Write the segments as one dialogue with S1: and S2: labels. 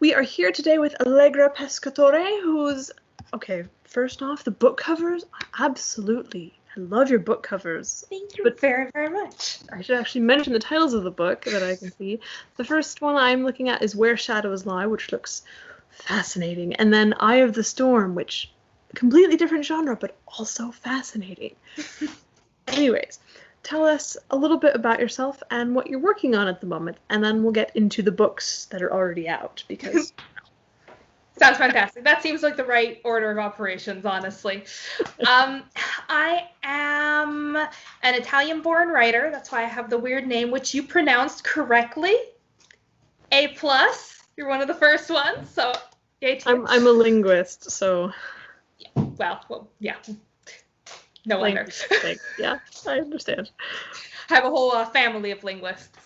S1: We are here today with Allegra Pescatore, who's... Okay, first off, the book covers, absolutely. I love your book covers.
S2: Thank you very, very much.
S1: I should actually mention the titles of the book that I can see. The first one I'm looking at is Where Shadows Lie, which looks fascinating. And then Eye of the Storm, which completely different genre, but also fascinating. Anyways, tell us a little bit about yourself and what you're working on at the moment, and then we'll get into the books that are already out, because...
S2: Sounds fantastic. That seems like the right order of operations, honestly. I am an Italian-born writer. That's why I have the weird name, which you pronounced correctly. A+. You're one of the first ones, so yay to you.
S1: I'm a linguist, so...
S2: Yeah, well, yeah. No wonder.
S1: Yeah, I understand.
S2: I have a whole family of linguists.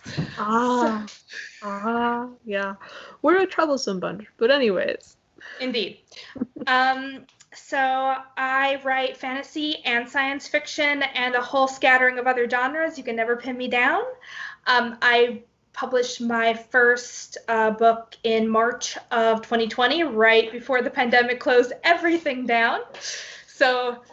S1: Yeah. We're a troublesome bunch, but anyways.
S2: Indeed. So I write fantasy and science fiction and a whole scattering of other genres. You can never pin me down. I published my first book in March of 2020, right before the pandemic closed everything down. So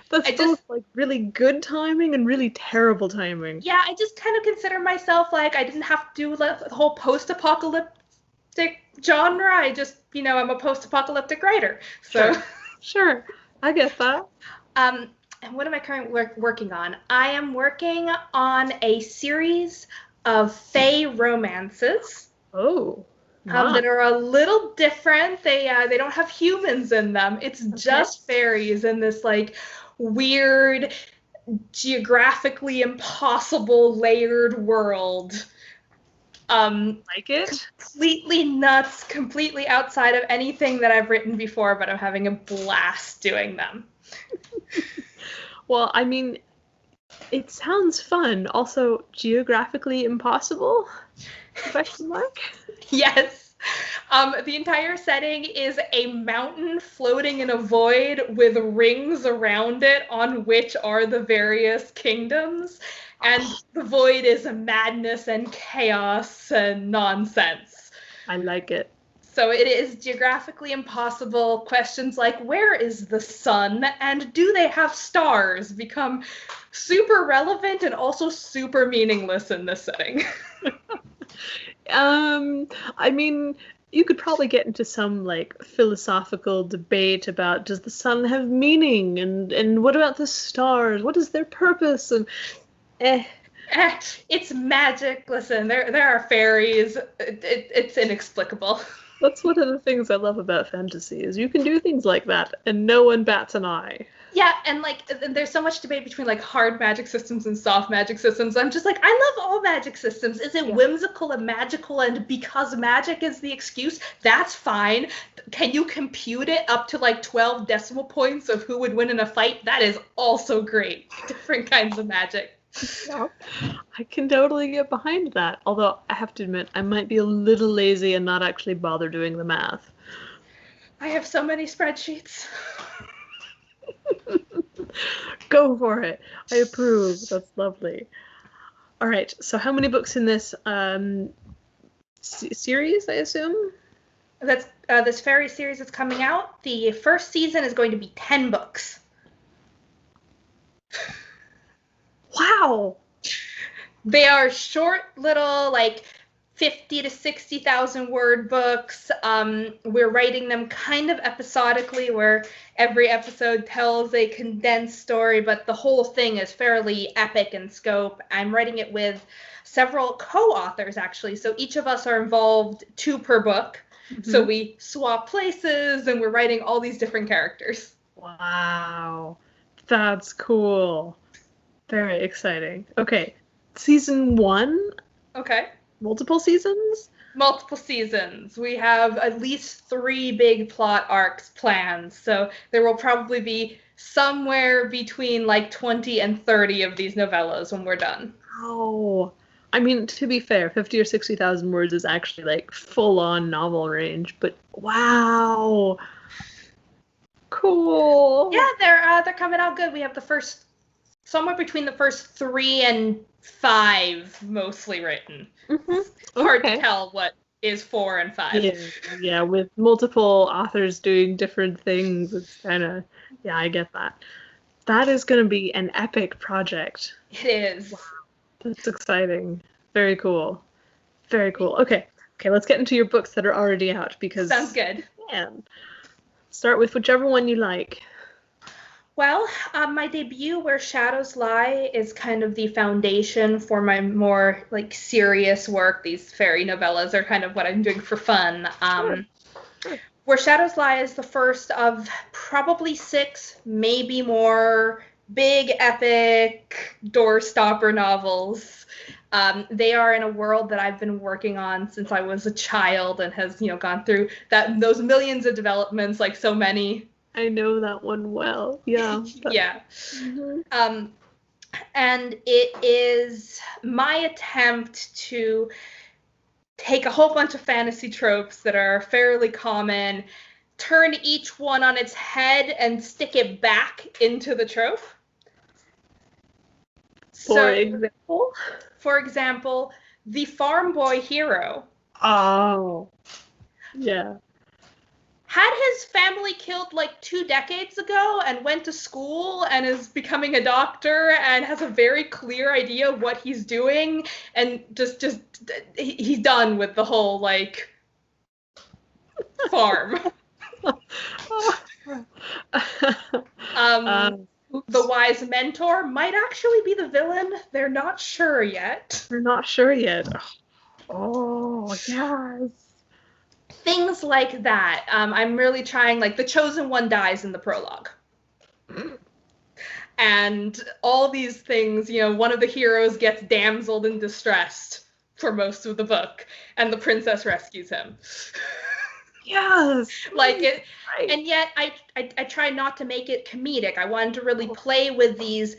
S1: that's both like really good timing and really terrible timing.
S2: Yeah, I just kind of consider myself like I didn't have to do the whole post-apocalyptic genre. I just, I'm a post-apocalyptic writer. So
S1: Sure. I get that.
S2: And what am I currently working on? I am working on a series of fae romances.
S1: Oh.
S2: That are a little different. They don't have humans in them. It's just fairies in this like weird, geographically impossible layered world.
S1: Like it?
S2: Completely nuts, completely outside of anything that I've written before, but I'm having a blast doing them.
S1: Well, I mean, it sounds fun. Also, geographically impossible? Question mark?
S2: Yes. The entire setting is a mountain floating in a void with rings around it on which are the various kingdoms. And the void is a madness and chaos and nonsense.
S1: I like it.
S2: So it is geographically impossible. Questions like, where is the sun and do they have stars, become super relevant and also super meaningless in this setting.
S1: I mean, you could probably get into some like philosophical debate about, does the sun have meaning, and what about the stars? What is their purpose? And
S2: it's magic. Listen, there are fairies. It's inexplicable.
S1: That's one of the things I love about fantasy, is you can do things like that and no one bats an eye.
S2: Yeah, and there's so much debate between like hard magic systems and soft magic systems. I'm just like, I love all magic systems. Is it whimsical and magical, and because magic is the excuse, that's fine. Can you compute it up to like 12 decimal points of who would win in a fight? That is also great. Different kinds of magic.
S1: Yeah, I can totally get behind that. Although I have to admit, I might be a little lazy and not actually bother doing the math.
S2: I have so many spreadsheets.
S1: Go for it. I approve. That's lovely. All right. So how many books in this series, I assume?
S2: That's this fairy series that's coming out. The first season is going to be 10 books.
S1: Wow.
S2: They are short little, like, 50 to 60,000 word books. We're writing them kind of episodically, where every episode tells a condensed story, but the whole thing is fairly epic in scope. I'm writing it with several co-authors, actually, so each of us are involved 2 per book. Mm-hmm. So we swap places, and we're writing all these different characters.
S1: Wow. That's cool. Very exciting. Okay. Season 1?
S2: Okay.
S1: Multiple seasons?
S2: Multiple seasons. We have at least 3 big plot arcs planned, so there will probably be somewhere between like 20 and 30 of these novellas when we're done.
S1: Oh, I mean, to be fair, 50 or 60,000 words is actually like full-on novel range, but wow. Cool.
S2: Yeah, they're coming out good. We have somewhere between the first 3 and 5 mostly written.
S1: Mm-hmm.
S2: Hard to tell what is 4 and 5.
S1: Yeah, with multiple authors doing different things, it's kind of, yeah, I get that. That is going to be an epic project.
S2: It is.
S1: Wow, that's exciting. Very cool. Very cool. Okay, let's get into your books that are already out because
S2: sounds good.
S1: Man, start with whichever one you like.
S2: Well, my debut, Where Shadows Lie, is kind of the foundation for my more like serious work. These fairy novellas are kind of what I'm doing for fun.
S1: Sure.
S2: Where Shadows Lie is the first of probably 6, maybe more, big, epic, doorstopper novels. They are in a world that I've been working on since I was a child and has, gone through those millions of developments like so many.
S1: I know that one well. Yeah.
S2: Yeah. Mm-hmm. And it is my attempt to take a whole bunch of fantasy tropes that are fairly common, turn each one on its head, and stick it back into the trope.
S1: For
S2: example, the farm boy hero.
S1: Oh. Yeah.
S2: Had his family killed like 2 decades ago and went to school and is becoming a doctor and has a very clear idea of what he's doing and just he's done with the whole like farm. The wise mentor might actually be the villain. They're not sure yet.
S1: Oh, yes.
S2: Things like that. I'm really trying, like, the chosen one dies in the prologue. And all these things, one of the heroes gets damseled and distressed for most of the book, and the princess rescues him.
S1: Yes.
S2: Like it, right. And yet I try not to make it comedic. I wanted to really play with these,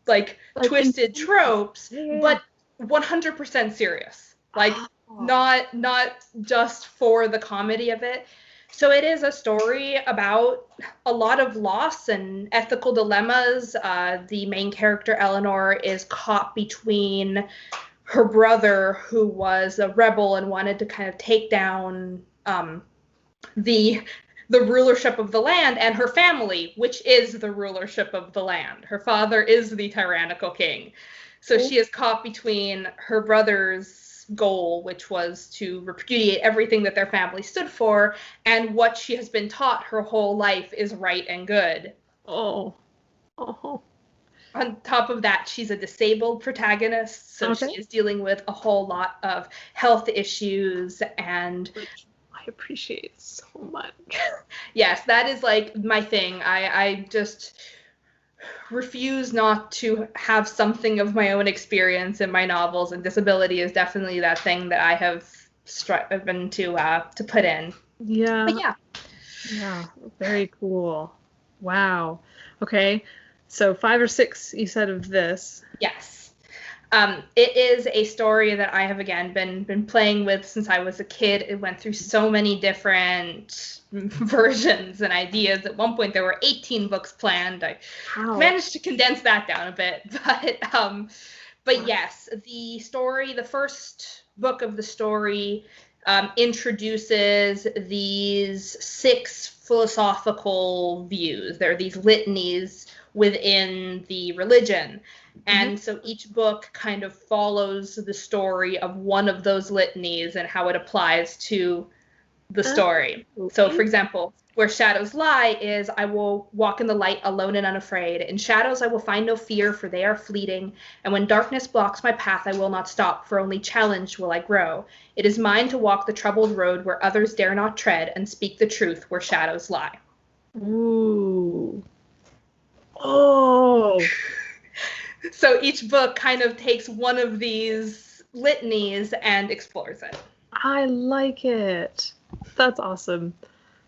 S2: like twisted tropes, but 100% serious. Like, not just for the comedy of it. So it is a story about a lot of loss and ethical dilemmas. The main character, Eleanor, is caught between her brother, who was a rebel and wanted to kind of take down the rulership of the land, and her family, which is the rulership of the land. Her father is the tyrannical king. So she is caught between her brother's goal, which was to repudiate everything that their family stood for, and what she has been taught her whole life is right and good.
S1: Oh.
S2: On top of that, she's a disabled protagonist, so she is dealing with a whole lot of health issues, and
S1: which I appreciate so much.
S2: Yes, that is like my thing. I just refuse not to have something of my own experience in my novels, and disability is definitely that thing that I have striven to put in.
S1: Yeah.
S2: But
S1: yeah, very cool. Wow. Okay, so 5 or 6 you said of this.
S2: Yes. It is a story that I have again been playing with since I was a kid. It went through so many different versions and ideas. At one point there were 18 books planned. I managed to condense that down a bit, but yes, the first book of the story introduces these 6 philosophical views. There are these litanies within the religion. And so each book kind of follows the story of one of those litanies and how it applies to the story. So, for example, Where Shadows Lie is, I will walk in the light alone and unafraid. In shadows I will find no fear, for they are fleeting. And when darkness blocks my path, I will not stop, for only challenged will I grow. It is mine to walk the troubled road where others dare not tread, and speak the truth where shadows lie.
S1: Ooh. Oh.
S2: So each book kind of takes one of these litanies and explores it.
S1: I like it. That's awesome.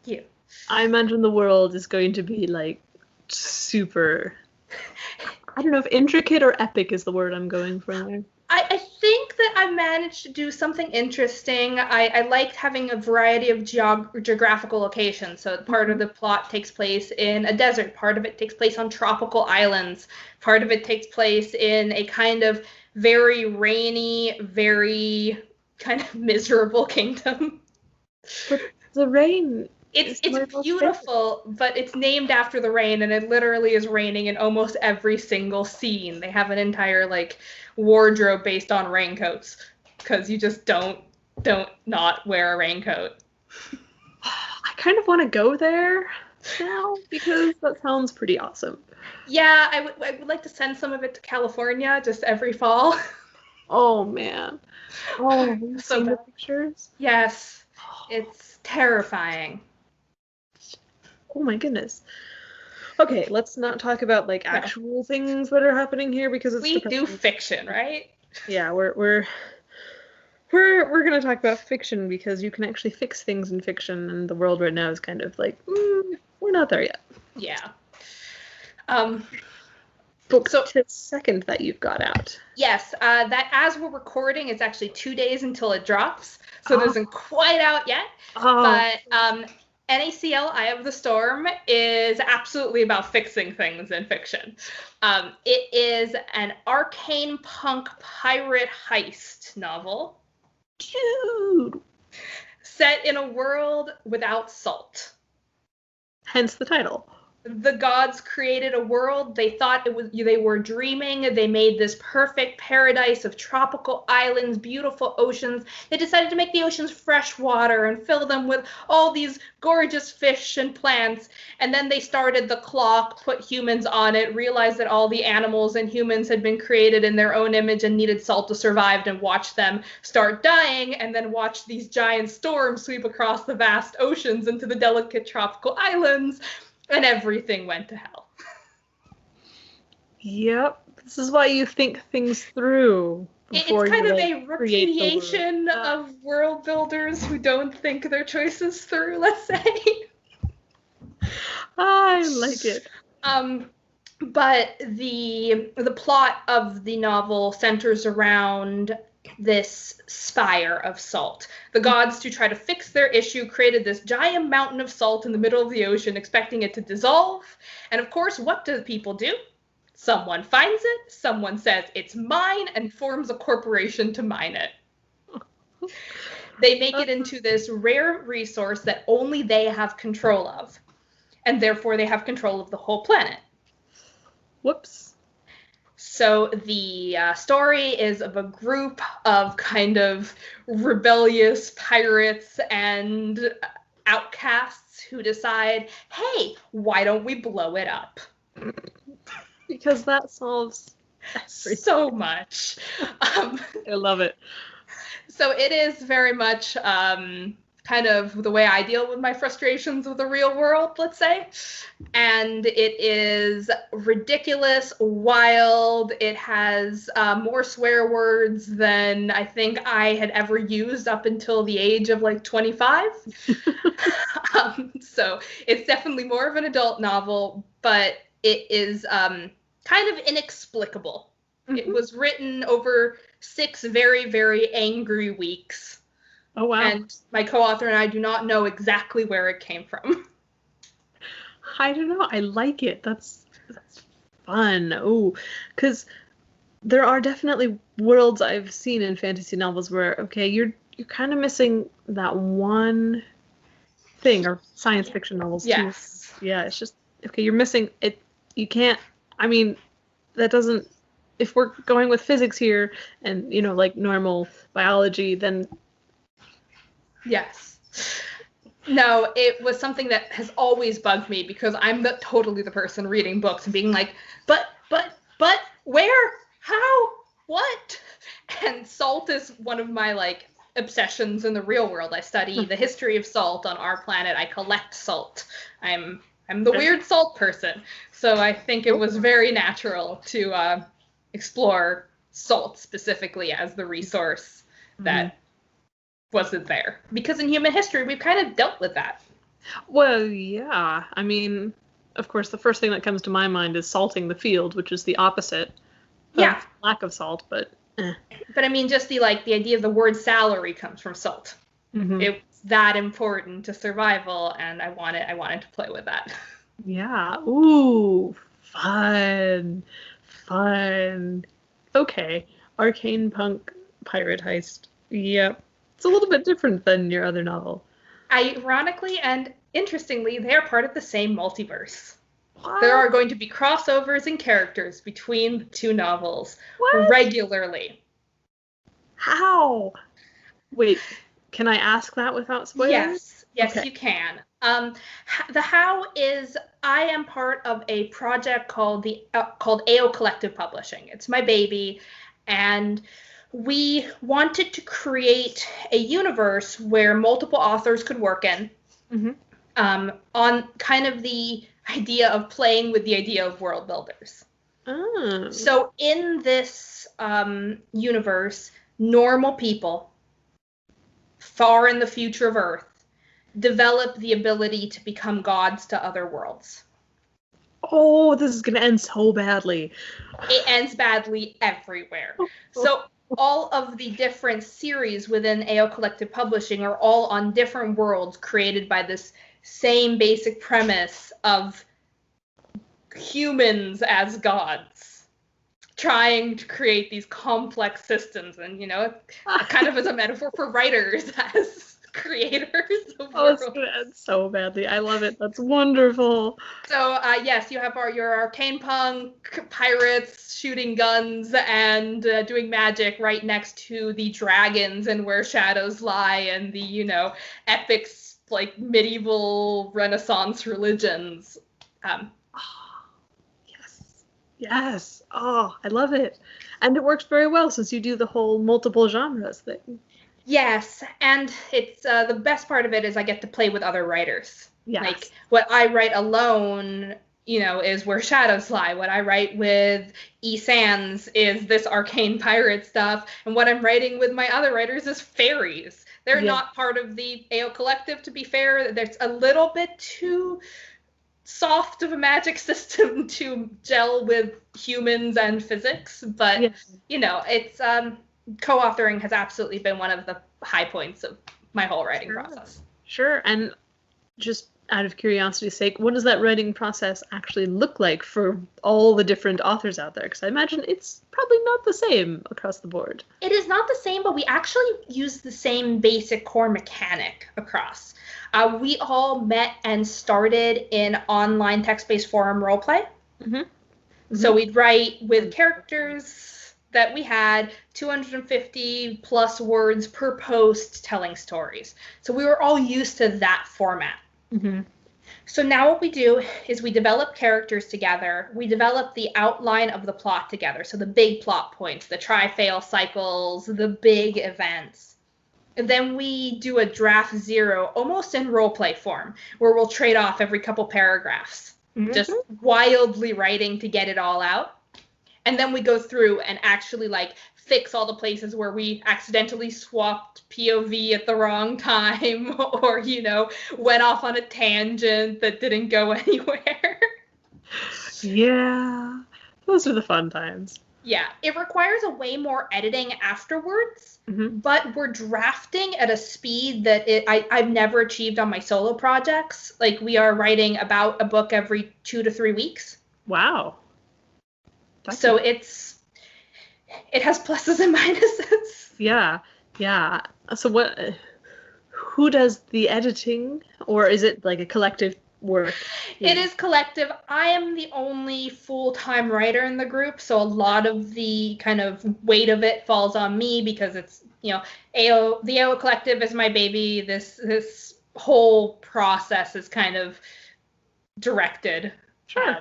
S2: Thank you.
S1: I imagine the world is going to be like super, I don't know if intricate or epic is the word I'm going for there.
S2: I think that I managed to do something interesting. I liked having a variety of geographical locations. So part of the plot takes place in a desert. Part of it takes place on tropical islands. Part of it takes place in a kind of very rainy, very kind of miserable kingdom.
S1: But the rain.
S2: It's beautiful, but it's named after the rain, and it literally is raining in almost every single scene. They have an entire like wardrobe based on raincoats because you just don't not wear a raincoat.
S1: I kind of want to go there now because that sounds pretty awesome.
S2: Yeah, I would like to send some of it to California just every fall.
S1: Oh man. Oh, have you seen the pictures?
S2: Yes. It's terrifying.
S1: Oh my goodness. Okay, let's not talk about like actual things that are happening here because it's
S2: we do fiction, right?
S1: Yeah, we're gonna talk about fiction because you can actually fix things in fiction, and the world right now is kind of like we're not there yet.
S2: Yeah.
S1: Book second that you've got out.
S2: Yes, that as we're recording, it's actually 2 days until it drops, so it isn't quite out yet. But NaCl, Eye of the Storm, is absolutely about fixing things in fiction. It is an arcane punk pirate heist novel.
S1: Dude!
S2: Set in a world without salt.
S1: Hence the title.
S2: The gods created a world. They thought they were dreaming. They made this perfect paradise of tropical islands, beautiful oceans. They decided to make the oceans fresh water and fill them with all these gorgeous fish and plants. And then they started the clock, put humans on it, realized that all the animals and humans had been created in their own image and needed salt to survive, and watched them start dying, and then watched these giant storms sweep across the vast oceans into the delicate tropical islands. And everything went to hell.
S1: Yep. This is why you think things through.
S2: It's kind of a repudiation of world builders who don't think their choices through, let's say.
S1: I like it.
S2: But the plot of the novel centers around this spire of salt. The gods, to try to fix their issue, created this giant mountain of salt in the middle of the ocean, expecting it to dissolve. And of course, what do people do? Someone finds it, someone says it's mine, and forms a corporation to mine it. They make it into this rare resource that only they have control of. And therefore, they have control of the whole planet.
S1: Whoops.
S2: So the story is of a group of kind of rebellious pirates and outcasts who decide, hey, why don't we blow it up?
S1: Because that solves
S2: so much.
S1: I love it.
S2: So it is very much kind of the way I deal with my frustrations with the real world, let's say. And it is ridiculous, wild. It has more swear words than I think I had ever used up until the age of like 25. So it's definitely more of an adult novel, but it is kind of inexplicable. Mm-hmm. It was written over 6 very, very angry weeks.
S1: Oh, wow.
S2: And my co-author and I do not know exactly where it came from.
S1: I don't know. I like it. That's fun. Oh, because there are definitely worlds I've seen in fantasy novels where, okay, you're kind of missing that one thing, or science fiction novels too.
S2: Yes.
S1: Yeah, it's just, okay, you're missing it. You can't, I mean, that doesn't, if we're going with physics here and, you know, like normal biology, then...
S2: Yes. No, it was something that has always bugged me because I'm totally the person reading books and being like, but, where, how, what? And salt is one of my, like, obsessions in the real world. I study the history of salt on our planet. I collect salt. I'm the weird salt person. So I think it was very natural to explore salt specifically as the resource that wasn't there. Because in human history, we've kind of dealt with that.
S1: Well, yeah. I mean, of course, the first thing that comes to my mind is salting the field, which is the opposite of lack of salt, but...
S2: But I mean, just the idea of the word salary comes from salt. Mm-hmm. It's that important to survival, and I wanted to play with that.
S1: Yeah. Ooh, fun. Okay. Arcane punk pirate heist. Yep. It's a little bit different than your other novel.
S2: Ironically and interestingly, they are part of the same multiverse.
S1: What?
S2: There are going to be crossovers in characters between the two novels regularly.
S1: How? Wait, can I ask that without spoilers?
S2: Yes,
S1: okay.
S2: You can. The how is I am part of a project called AO Collective Publishing. It's my baby, and we wanted to create a universe where multiple authors could work in, on kind of the idea of playing with the idea of world builders.
S1: Oh.
S2: So in this universe, normal people, far in the future of Earth, develop the ability to become gods to other worlds.
S1: Oh, this is going to end so badly.
S2: It ends badly everywhere. So all of the different series within AO Collective Publishing are all on different worlds created by this same basic premise of humans as gods trying to create these complex systems, and kind of as a metaphor for writers as creators of worlds.
S1: It's gonna end so badly. I love it. That's wonderful.
S2: So yes, you have your arcane punk pirates shooting guns and doing magic right next to the dragons and Where Shadows Lie and the epic like medieval Renaissance religions.
S1: Yes. Oh, I love it. And it works very well since you do the whole multiple genres thing.
S2: Yes, and it's the best part of it is I get to play with other writers.
S1: Yes.
S2: Like what I write alone, is Where Shadows Lie. What I write with E. Sands is this arcane pirate stuff, and what I'm writing with my other writers is fairies. They're not part of the AO Collective, to be fair. There's a little bit too soft of a magic system to gel with humans and physics, but it's co-authoring has absolutely been one of the high points of my whole writing process.
S1: Sure. And just out of curiosity's sake, what does that writing process actually look like for all the different authors out there? Because I imagine it's probably not the same across the board.
S2: It is not the same, but we actually use the same basic core mechanic across. We all met and started in online text-based forum roleplay. So we'd write with characters that we had 250 plus words per post telling stories. So we were all used to that format. So now what we do is we develop characters together. We develop the outline of the plot together. So the big plot points, the try-fail cycles, the big events. And then we do a draft zero, almost in roleplay form, where we'll trade off every couple paragraphs, just wildly writing to get it all out. And then we go through and actually fix all the places where we accidentally swapped POV at the wrong time or, went off on a tangent that didn't go anywhere.
S1: Yeah, those are the fun times.
S2: Yeah, it requires a way more editing afterwards, but we're drafting at a speed that I've never achieved on my solo projects. We are writing about a book every 2 to 3 weeks.
S1: Wow.
S2: So it has pluses and minuses.
S1: Yeah. So who does the editing, or is it like a collective work?
S2: It is collective. I am the only full-time writer in the group, so a lot of the kind of weight of it falls on me because it's, the AO Collective is my baby. This whole process is kind of directed.
S1: Sure.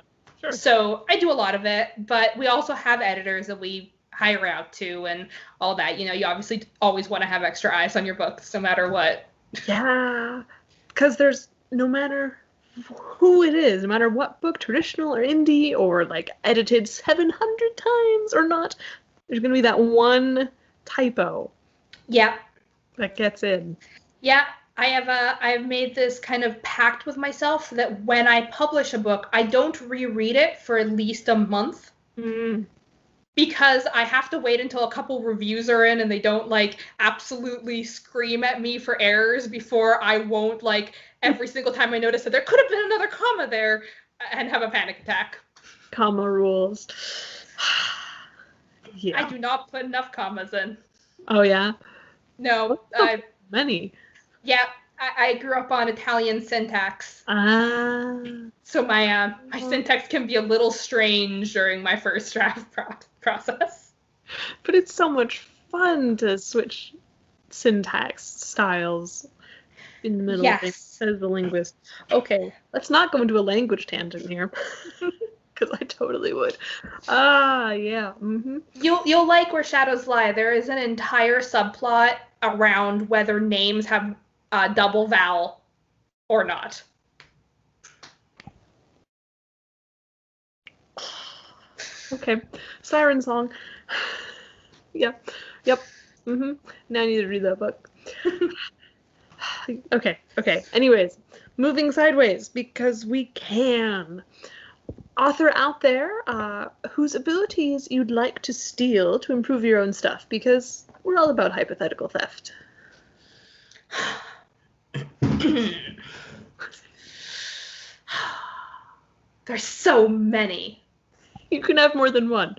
S2: So I do a lot of it, but we also have editors that we hire out to and all that. You obviously always want to have extra eyes on your books no matter what. Yeah,
S1: because there's no matter who it is, no matter what book, traditional or indie or edited 700 times or not, there's going to be that one typo.
S2: Yeah.
S1: That gets in.
S2: Yeah. I've made this kind of pact with myself that when I publish a book, I don't reread it for at least a month. Because I have to wait until a couple reviews are in and they don't absolutely scream at me for errors before I won't every single time I notice that there could have been another comma there and have a panic attack.
S1: Comma rules. Yeah.
S2: I do not put enough commas in.
S1: Oh, yeah?
S2: No,
S1: many.
S2: Yeah, I grew up on Italian syntax. So my syntax can be a little strange during my first draft process.
S1: But it's so much fun to switch syntax styles in the middle of things as the linguist. Okay, let's not go into a language tangent here. Because I totally would. Yeah. Mm-hmm.
S2: You'll like Where Shadows Lie. There is an entire subplot around whether names have a double vowel or not.
S1: Okay. Siren Song. Yep. Mm-hmm. Now I need to read that book. Okay. Anyways, moving sideways because we can. Author out there whose abilities you'd like to steal to improve your own stuff, because we're all about hypothetical theft.
S2: There's so many.
S1: You can have more than one.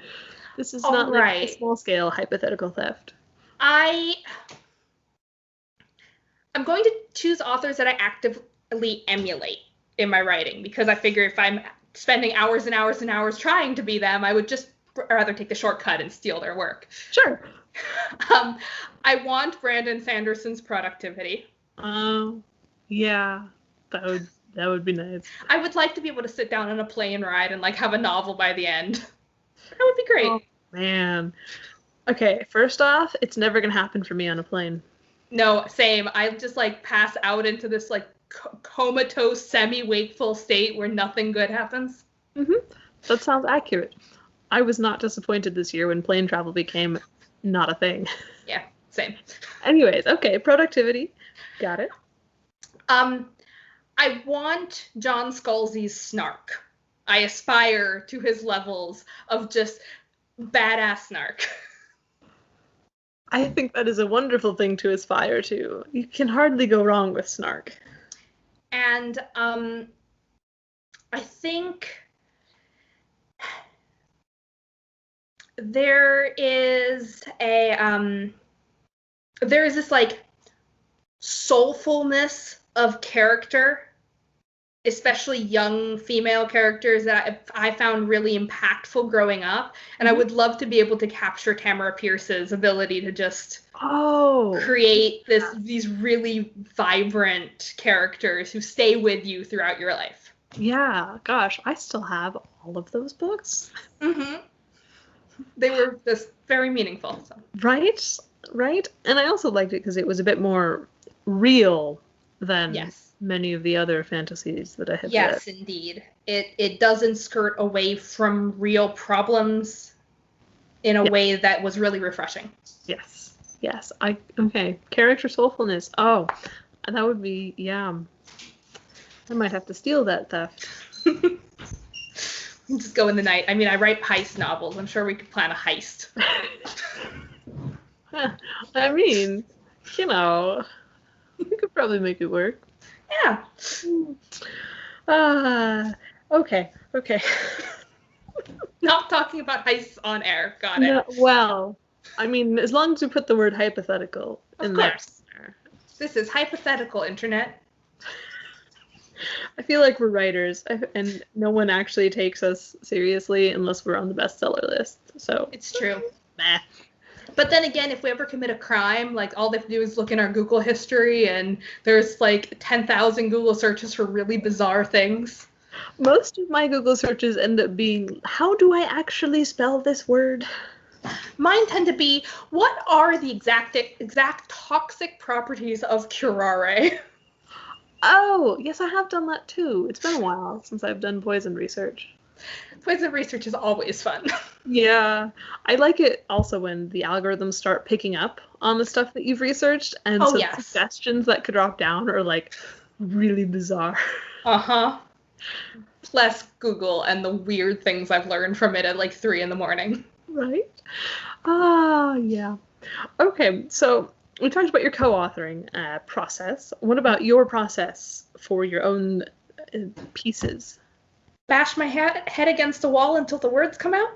S1: This is not
S2: right.
S1: Like a small-scale hypothetical theft.
S2: I'm going to choose authors that I actively emulate in my writing, because I figure if I'm spending hours and hours and hours trying to be them, I would just rather take the shortcut and steal their work.
S1: Sure.
S2: I want Brandon Sanderson's productivity.
S1: Oh, yeah. That would be nice.
S2: I would like to be able to sit down on a plane ride and like have a novel by the end. That would be great.
S1: Oh, man. Okay, first off, it's never gonna happen for me on a plane.
S2: No, same. I just like pass out into this like comatose, semi-wakeful state where nothing good happens.
S1: Mm-hmm. That sounds accurate. I was not disappointed this year when plane travel became not a thing.
S2: Yeah, same.
S1: Anyways, okay, productivity. Got it.
S2: I want John Scalzi's snark. I aspire to his levels of just badass snark.
S1: I think that is a wonderful thing to aspire to. You can hardly go wrong with snark.
S2: And I think there is this like soulfulness of character, especially young female characters, that I found really impactful growing up. And I would love to be able to capture Tamara Pierce's ability to just create these really vibrant characters who stay with you throughout your life.
S1: Yeah, gosh, I still have all of those books.
S2: Mm-hmm. They were just very meaningful. So.
S1: Right. And I also liked it because it was a bit more real than many of the other fantasies that I had read.
S2: Yes, indeed. It doesn't skirt away from real problems in a way that was really refreshing.
S1: Yes. Okay. Character soulfulness. Oh, that would be, I might have to steal that theft.
S2: Just go in the night. I mean, I write heist novels. I'm sure we could plan a heist.
S1: I mean, we could probably make it work.
S2: Yeah.
S1: Okay.
S2: Not talking about heists on air. Got it.
S1: No, well, I mean, as long as we put the word hypothetical in there. Of course.
S2: This is hypothetical, internet.
S1: I feel like we're writers, and no one actually takes us seriously unless we're on the bestseller list. So
S2: it's true.
S1: Meh.
S2: But then again, if we ever commit a crime, like all they have to do is look in our Google history, and there's like 10,000 Google searches for really bizarre things.
S1: Most of my Google searches end up being, how do I actually spell this word?
S2: Mine tend to be, what are the exact toxic properties of curare?
S1: Oh, yes, I have done that too. It's been a while since I've done poison research.
S2: Poison research is always fun.
S1: Yeah. I like it also when the algorithms start picking up on the stuff that you've researched, and suggestions that could drop down are like really bizarre.
S2: Uh-huh. Less Google and the weird things I've learned from it at like 3 a.m.
S1: Right? Yeah. Okay, so we talked about your co-authoring process. What about your process for your own pieces?
S2: Bash my head against a wall until the words come out?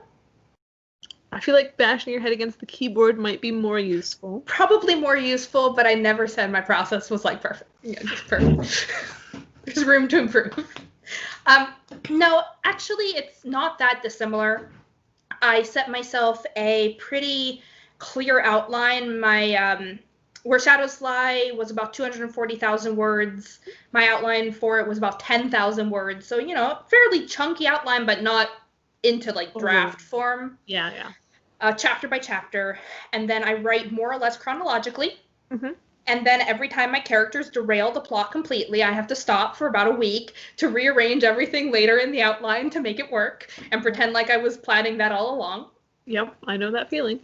S1: I feel like bashing your head against the keyboard might be more useful.
S2: Probably more useful, but I never said my process was like perfect. Just perfect. There's room to improve. No, actually, it's not that dissimilar. I set myself a pretty clear outline. My Where Shadows Lie was about 240,000 words. My outline for it was about 10,000 words. So, fairly chunky outline, but not into like draft form.
S1: Yeah.
S2: Chapter by chapter. And then I write more or less chronologically.
S1: Mm-hmm.
S2: And then every time my characters derail the plot completely, I have to stop for about a week to rearrange everything later in the outline to make it work and pretend like I was planning that all along.
S1: Yep, I know that feeling.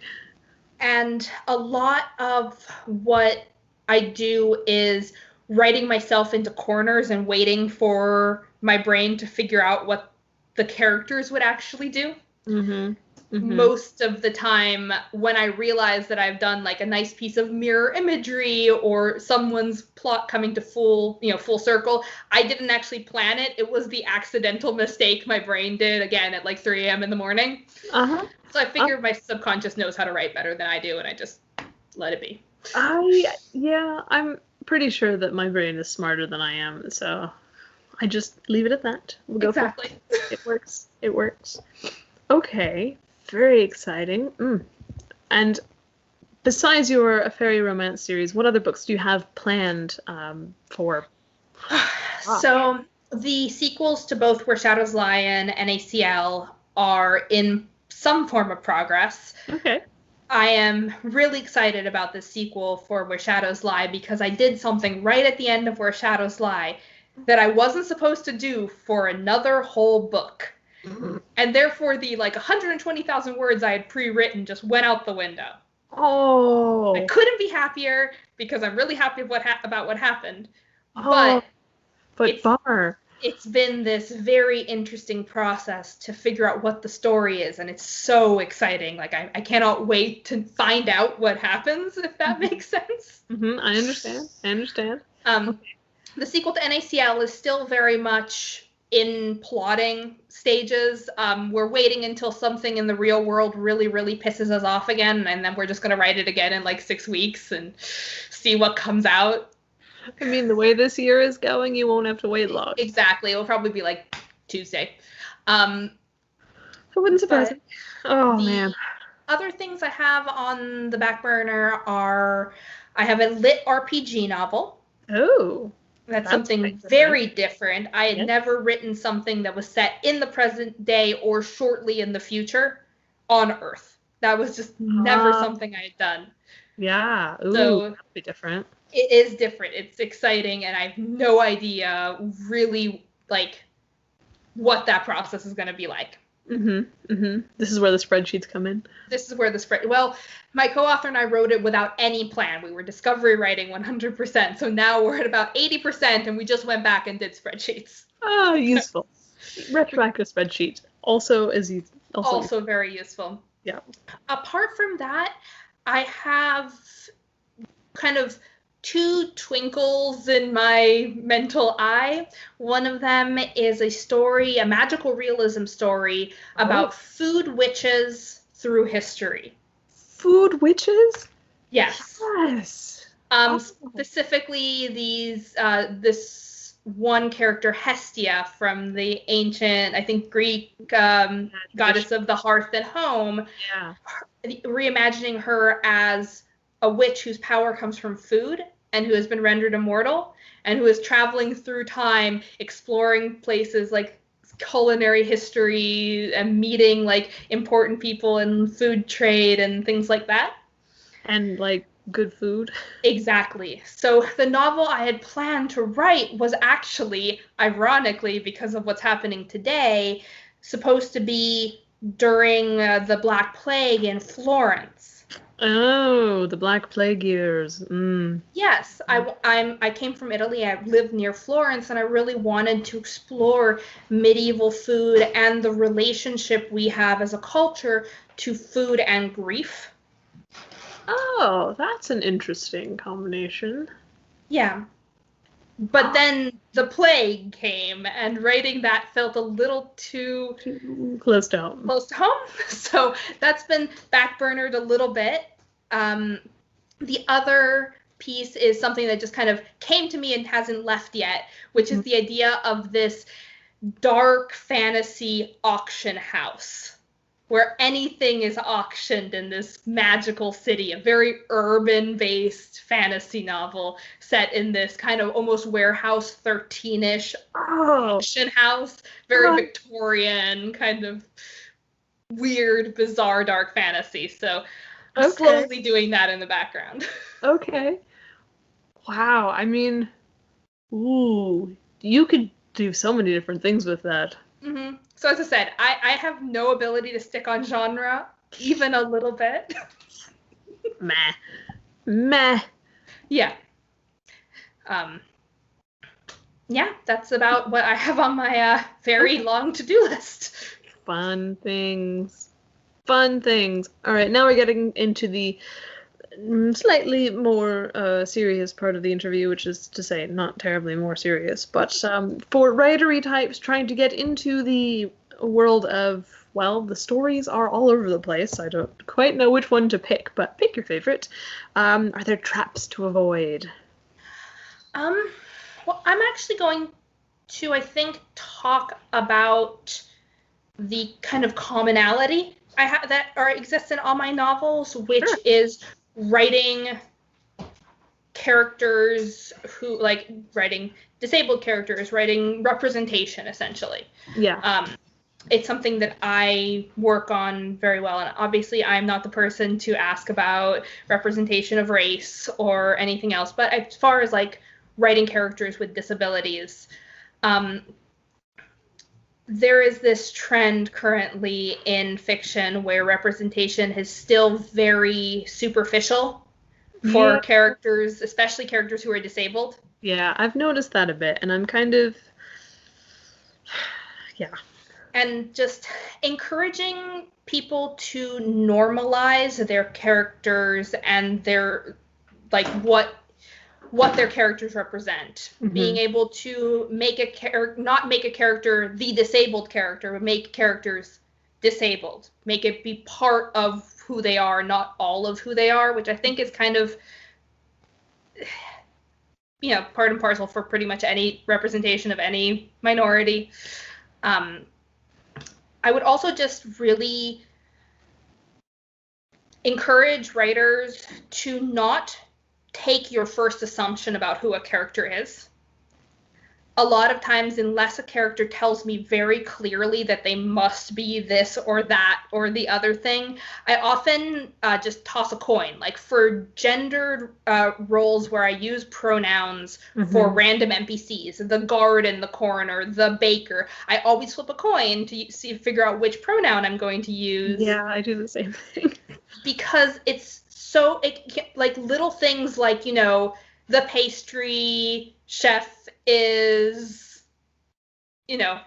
S2: And a lot of what I do is writing myself into corners and waiting for my brain to figure out what the characters would actually do.
S1: Mm-hmm. Mm-hmm.
S2: Most of the time, when I realize that I've done like a nice piece of mirror imagery or someone's plot coming to full circle, I didn't actually plan it. It was the accidental mistake my brain did, again, at like 3 a.m. in the morning.
S1: Uh-huh.
S2: So I figured my subconscious knows how to write better than I do, and I just let it be.
S1: I'm pretty sure that my brain is smarter than I am, so I just leave it at that. We'll go
S2: Exactly.
S1: For it. It works. Okay. Very exciting. And besides your A Fairy Romance series, what other books do you have planned for?
S2: So the sequels to both Where Shadows Lie and NaCl are in some form of progress.
S1: Okay.
S2: I am really excited about this sequel for Where Shadows Lie because I did something right at the end of Where Shadows Lie that I wasn't supposed to do for another whole book. Mm-hmm. And therefore, the 120,000 words I had pre-written just went out the window.
S1: Oh.
S2: I couldn't be happier because I'm really happy about what happened.
S1: But bummer.
S2: It's been this very interesting process to figure out what the story is, and it's so exciting. Like, I cannot wait to find out what happens, if that makes sense.
S1: Mm-hmm. I understand.
S2: The sequel to NaCl is still very much in plotting stages. We're waiting until something in the real world really, really pisses us off again, and then we're just going to write it again in 6 weeks and see what comes out.
S1: I mean, the way this year is going, you won't have to wait long.
S2: Exactly. It'll probably be Tuesday.
S1: It wouldn't surprise me. Oh, man.
S2: Other things I have on the back burner are I have a lit RPG novel.
S1: Oh.
S2: That's something very different. I had never written something that was set in the present day or shortly in the future on Earth. That was just never something I had done.
S1: Yeah. Ooh,
S2: so
S1: that'd be different.
S2: It is different. It's exciting, and I have no idea really what that process is going to be like.
S1: Mm-hmm. Mm-hmm. This is where the spreadsheets come in.
S2: Well, my co-author and I wrote it without any plan. We were discovery writing 100%. So now we're at about 80%, and we just went back and did spreadsheets.
S1: Oh, useful. Retroactive spreadsheet also is
S2: also very useful.
S1: Yeah.
S2: Apart from that, I have kind of 2 twinkles in my mental eye. One of them is a magical realism story about food witches through history.
S1: Food witches?
S2: Yes.
S1: Yes.
S2: Specifically, this one character, Hestia, from the ancient, I think, Greek goddess of the hearth and home.
S1: Yeah.
S2: Reimagining her as a witch whose power comes from food and who has been rendered immortal and who is traveling through time, exploring places like culinary history and meeting important people in food trade and things like that.
S1: And good food.
S2: Exactly. So the novel I had planned to write was actually, ironically, because of what's happening today, supposed to be during the Black Plague in Florence.
S1: Oh, the Black Plague years.
S2: Yes, I came from Italy. I lived near Florence, and I really wanted to explore medieval food and the relationship we have as a culture to food and grief.
S1: Oh, that's an interesting combination.
S2: Yeah. But then the plague came, and writing that felt a little too
S1: close to home.
S2: So that's been backburnered a little bit. The other piece is something that just kind of came to me and hasn't left yet, which is the idea of this dark fantasy auction house where anything is auctioned in this magical city, a very urban-based fantasy novel set in this kind of almost Warehouse 13-ish auction house, very Victorian, kind of weird, bizarre, dark fantasy. So I'm slowly doing that in the background.
S1: Okay. Wow. I mean, ooh, you could do so many different things with that.
S2: Mm-hmm. So as I said, I have no ability to stick on genre, even a little bit.
S1: Meh.
S2: Yeah. Yeah, that's about what I have on my very long to-do list.
S1: Fun things. All right, now we're getting into the slightly more serious part of the interview, which is to say not terribly more serious, but for writery types trying to get into the world of, well, the stories are all over the place. I don't quite know which one to pick, but pick your favorite. Are there traps to avoid?
S2: Well, I'm actually going to, I think, talk about the kind of commonality I have that exists in all my novels, which is writing characters who, like, writing disabled characters, writing representation, essentially.
S1: Yeah.
S2: It's something that I work on very well, and obviously I'm not the person to ask about representation of race or anything else, but as far as, like, writing characters with disabilities, there is this trend currently in fiction where representation is still very superficial for characters, especially characters who are disabled.
S1: Yeah, I've noticed that a bit, and I'm kind of,
S2: And just encouraging people to normalize their characters and their, like, what their characters represent. Mm-hmm. Being able to make not make a character the disabled character, but make characters disabled. Make it be part of who they are, not all of who they are, which I think is kind of, part and parcel for pretty much any representation of any minority. I would also just really encourage writers to not take your first assumption about who a character is. A lot of times, unless a character tells me very clearly that they must be this or that or the other thing, I often just toss a coin. Like for gendered roles where I use pronouns for random NPCs, the guard in the corner, the baker, I always flip a coin to figure out which pronoun I'm going to use.
S1: Yeah, I do the same thing.
S2: Because it's like little things like, the pastry chef is, a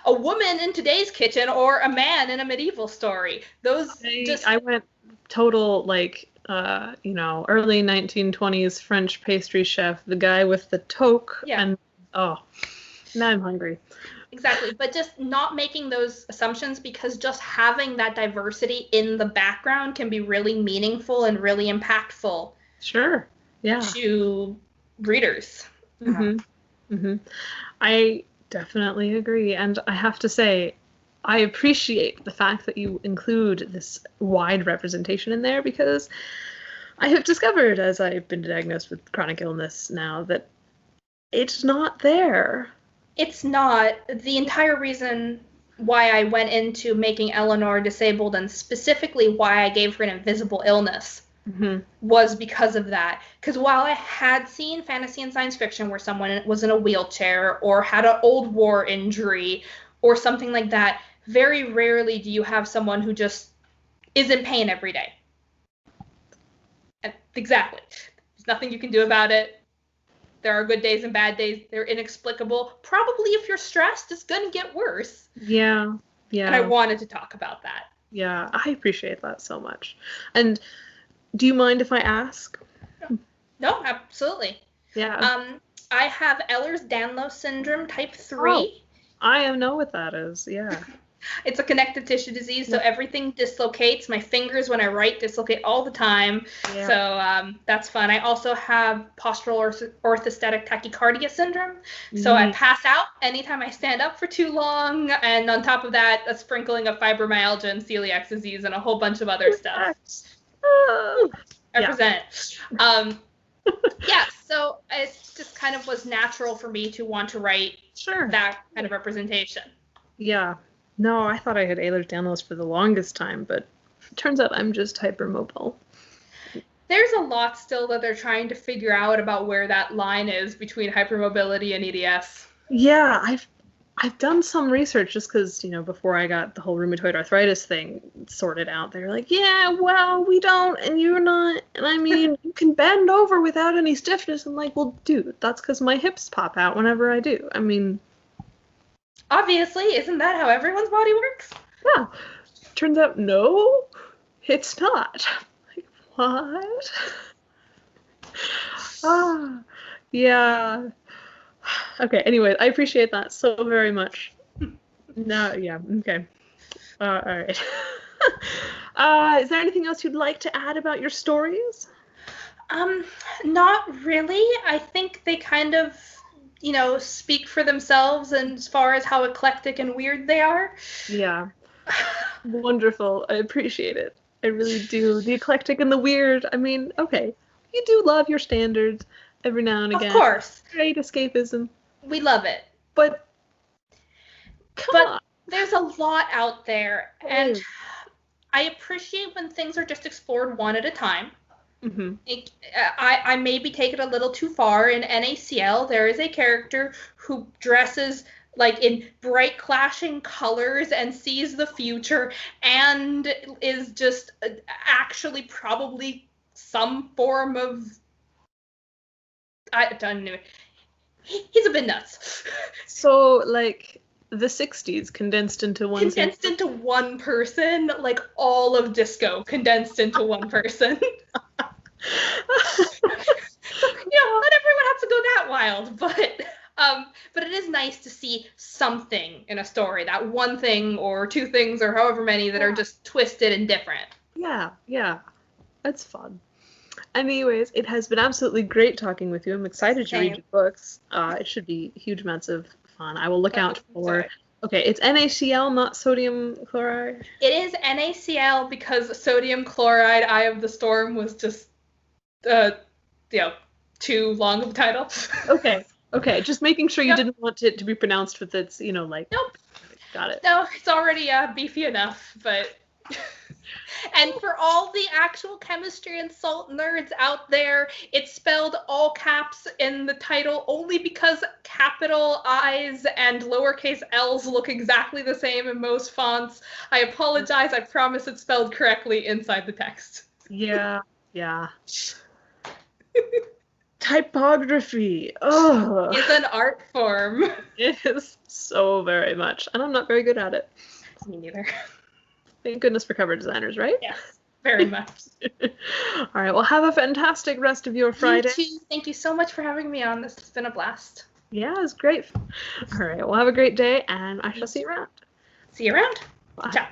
S2: woman in today's kitchen or a man in a medieval story. I
S1: went total, like, early 1920s French pastry chef, the guy with the toque. Yeah. And, now I'm hungry.
S2: Exactly, but just not making those assumptions, because just having that diversity in the background can be really meaningful and really impactful.
S1: Sure, yeah.
S2: To readers.
S1: I definitely agree, and I have to say, I appreciate the fact that you include this wide representation in there, because I have discovered, as I've been diagnosed with chronic illness now, that it's not there.
S2: It's not. The entire reason why I went into making Eleanor disabled, and specifically why I gave her an invisible illness, was because of that. Because while I had seen fantasy and science fiction where someone was in a wheelchair or had an old war injury or something like that, very rarely do you have someone who just is in pain every day. And exactly. There's nothing you can do about it. There are good days and bad days. They're inexplicable. Probably if you're stressed, it's going to get worse.
S1: Yeah. And
S2: I wanted to talk about that.
S1: Yeah, I appreciate that so much. And do you mind if I ask?
S2: No, absolutely.
S1: Yeah.
S2: I have Ehlers-Danlos syndrome type 3.
S1: Oh, I know what that is. Yeah.
S2: It's a connective tissue disease, so everything dislocates. My fingers, when I write, dislocate all the time.
S1: Yeah.
S2: So that's fun. I also have postural orthostatic tachycardia syndrome. So I pass out anytime I stand up for too long. And on top of that, a sprinkling of fibromyalgia and celiac disease and a whole bunch of other stuff. I present. Yeah, so it just kind of was natural for me to want to write that kind of representation.
S1: Yeah. No, I thought I had Ehlers-Danlos for the longest time, but it turns out I'm just hypermobile.
S2: There's a lot still that they're trying to figure out about where that line is between hypermobility and EDS.
S1: Yeah, I've done some research just because, before I got the whole rheumatoid arthritis thing sorted out, they were like, yeah, well, we don't, and you're not, and I mean, you can bend over without any stiffness. I'm like, well, dude, that's because my hips pop out whenever I do. I mean...
S2: Obviously, isn't that how everyone's body works?
S1: Yeah. Turns out, no, it's not. Like, what? Yeah. Okay, anyway, I appreciate that so very much. No, yeah, okay. All right. Is there anything else you'd like to add about your stories?
S2: Not really. I think they kind of... speak for themselves and as far as how eclectic and weird they are.
S1: Yeah. Wonderful. I appreciate it. I really do. The eclectic and the weird. I mean, okay. You do love your standards every now and again.
S2: Of course.
S1: Great escapism.
S2: We love it.
S1: But come on.
S2: There's a lot out there. And I appreciate when things are just explored one at a time. Mm-hmm. I maybe take it a little too far. In NaCl, there is a character who dresses like in bright clashing colors and sees the future and is just actually probably some form of... I don't know. He's a bit nuts.
S1: So, like... the 60s condensed into one
S2: into one person, like all of disco condensed into one person. Not everyone has to go that wild, but it is nice to see something in a story, that one thing or two things or however many that are just twisted and different.
S1: Yeah, that's fun. Anyways, it has been absolutely great talking with you. I'm excited to read your books. It should be huge amounts of fun. I will look out for... Okay, it's NaCl, not sodium chloride?
S2: It is NaCl because sodium chloride, Eye of the Storm, was just, too long of a title.
S1: Okay, just making sure you didn't want it to be pronounced with its, like...
S2: Nope.
S1: Got it.
S2: No, it's already beefy enough, but... And for all the actual chemistry and salt nerds out there, it's spelled all caps in the title only because capital I's and lowercase L's look exactly the same in most fonts. I apologize. I promise it's spelled correctly inside the text.
S1: Yeah. Typography. Oh.
S2: It's an art form.
S1: It is so very much. And I'm not very good at it.
S2: Me neither.
S1: Thank goodness for cover designers, right?
S2: Yes, very much.
S1: All right, well, have a fantastic rest of your Friday.
S2: You too. Thank you so much for having me on. This has been a blast.
S1: Yeah, it was great. All right, well, have a great day, and I shall see you around.
S2: See you around.
S1: Bye.
S2: Ciao.